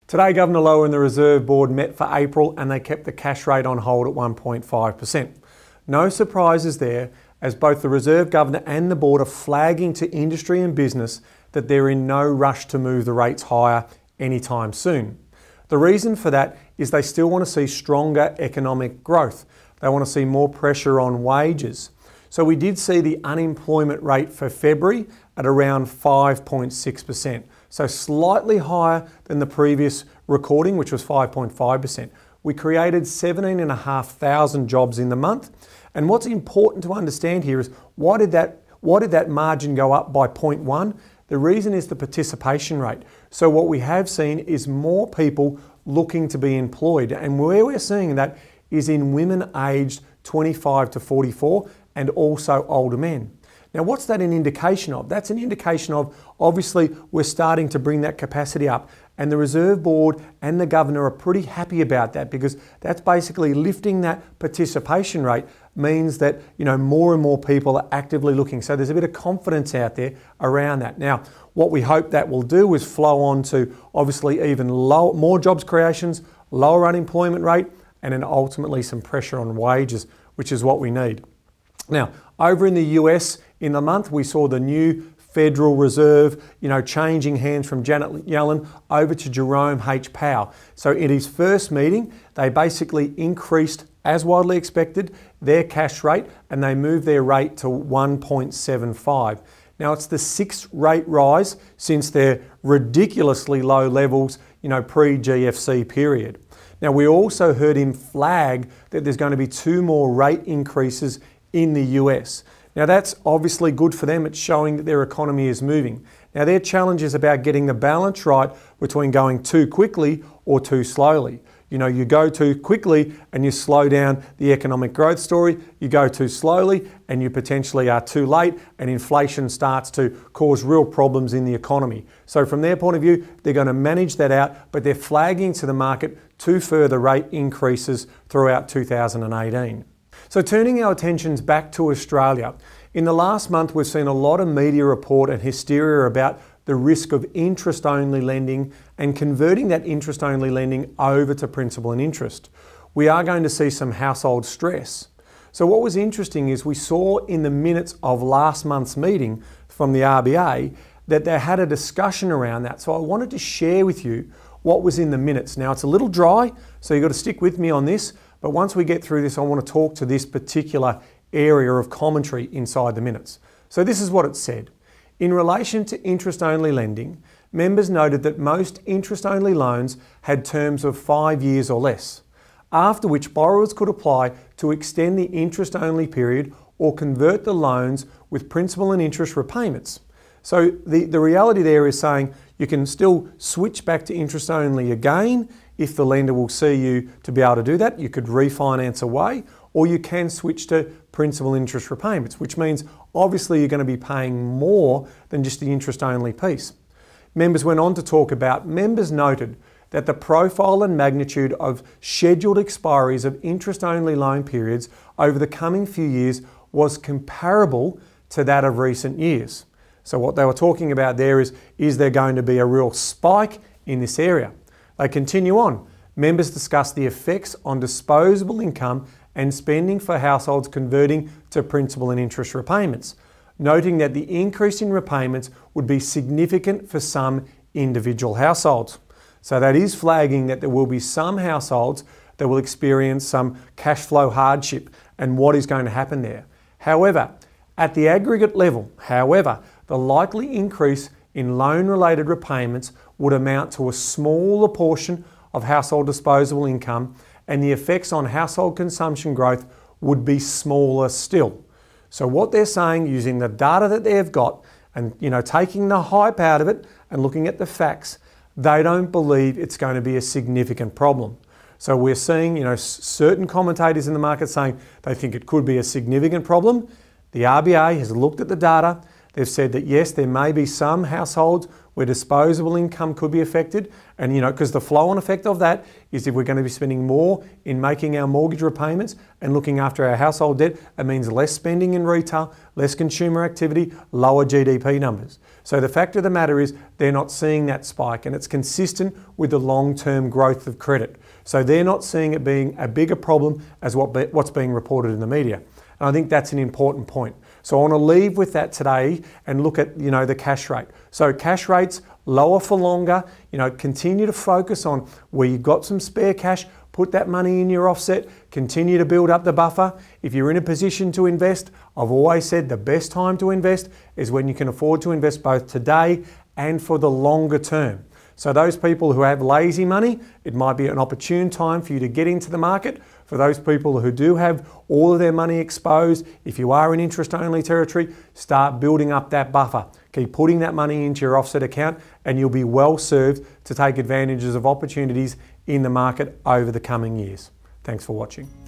Today, Governor Lowe and the Reserve Board met for April and they kept the cash rate on hold at 1.5%. No surprises there, as both the Reserve Governor and the Board are flagging to industry and business that they're in no rush to move the rates higher anytime soon. The reason for that is they still want to see stronger economic growth. They want to see more pressure on wages. So we did see the unemployment rate for February at around 5.6%. So slightly higher than the previous recording, which was 5.5%. We created 17,500 jobs in the month. And what's important to understand here is why did that margin go up by 0.1? The reason is the participation rate. So what we have seen is more people looking to be employed. And where we're seeing that is in women aged 25 to 44 and also older men. Now, what's that an indication of? That's an indication of, obviously, we're starting to bring that capacity up, and the Reserve Board and the Governor are pretty happy about that, because that's basically lifting that participation rate means that, more and more people are actively looking. So there's a bit of confidence out there around that. Now, what we hope that will do is flow on to, obviously, even more jobs creations, lower unemployment rate, and then ultimately some pressure on wages, which is what we need. Now, over in the US, in the month, we saw the new Federal Reserve, changing hands from Janet Yellen over to Jerome H. Powell. So in his first meeting, they basically increased, as widely expected, their cash rate, and they moved their rate to 1.75. Now, it's the sixth rate rise since their ridiculously low levels, pre-GFC period. Now, we also heard him flag that there's going to be 2 more rate increases in the US. Now, that's obviously good for them. It's showing that their economy is moving. Now, their challenge is about getting the balance right between going too quickly or too slowly. You go too quickly and you slow down the economic growth story. You go too slowly and you potentially are too late, and inflation starts to cause real problems in the economy. So from their point of view, they're going to manage that out, but they're flagging to the market 2 further rate increases throughout 2018. So turning our attentions back to Australia, in the last month we've seen a lot of media report and hysteria about the risk of interest-only lending and converting that interest-only lending over to principal and interest. We are going to see some household stress. So what was interesting is we saw in the minutes of last month's meeting from the RBA that they had a discussion around that. So I wanted to share with you what was in the minutes. Now, it's a little dry, so you've got to stick with me on this. But once we get through this, I want to talk to this particular area of commentary inside the minutes. So this is what it said. In relation to interest-only lending, members noted that most interest-only loans had terms of 5 years or less, after which borrowers could apply to extend the interest-only period or convert the loans with principal and interest repayments. So the reality there is saying you can still switch back to interest-only again if the lender will see you to be able to do that. You could refinance away, or you can switch to principal interest repayments, which means obviously you're going to be paying more than just the interest-only piece. Members went on to talk about, members noted that the profile and magnitude of scheduled expiries of interest-only loan periods over the coming few years was comparable to that of recent years. So what they were talking about there is there going to be a real spike in this area? They continue on. Members discussed the effects on disposable income and spending for households converting to principal and interest repayments, noting that the increase in repayments would be significant for some individual households. So that is flagging that there will be some households that will experience some cash flow hardship and what is going to happen there. However, at the aggregate level, the likely increase in loan-related repayments would amount to a smaller portion of household disposable income, and the effects on household consumption growth would be smaller still. So what they're saying, using the data that they've got and taking the hype out of it and looking at the facts, they don't believe it's going to be a significant problem. So we're seeing certain commentators in the market saying they think it could be a significant problem. The RBA has looked at the data. They've said that yes, there may be some households where disposable income could be affected. And, because the flow-on effect of that is if we're going to be spending more in making our mortgage repayments and looking after our household debt, it means less spending in retail, less consumer activity, lower GDP numbers. So the fact of the matter is they're not seeing that spike, and it's consistent with the long-term growth of credit. So they're not seeing it being a bigger problem as what's being reported in the media. And I think that's an important point. So I want to leave with that today and look at, the cash rate. So cash rates lower for longer, continue to focus on where you've got some spare cash, put that money in your offset, continue to build up the buffer. If you're in a position to invest, I've always said the best time to invest is when you can afford to invest both today and for the longer term. So those people who have lazy money, it might be an opportune time for you to get into the market. For those people who do have all of their money exposed, if you are in interest-only territory, start building up that buffer. Keep putting that money into your offset account and you'll be well served to take advantages of opportunities in the market over the coming years. Thanks for watching.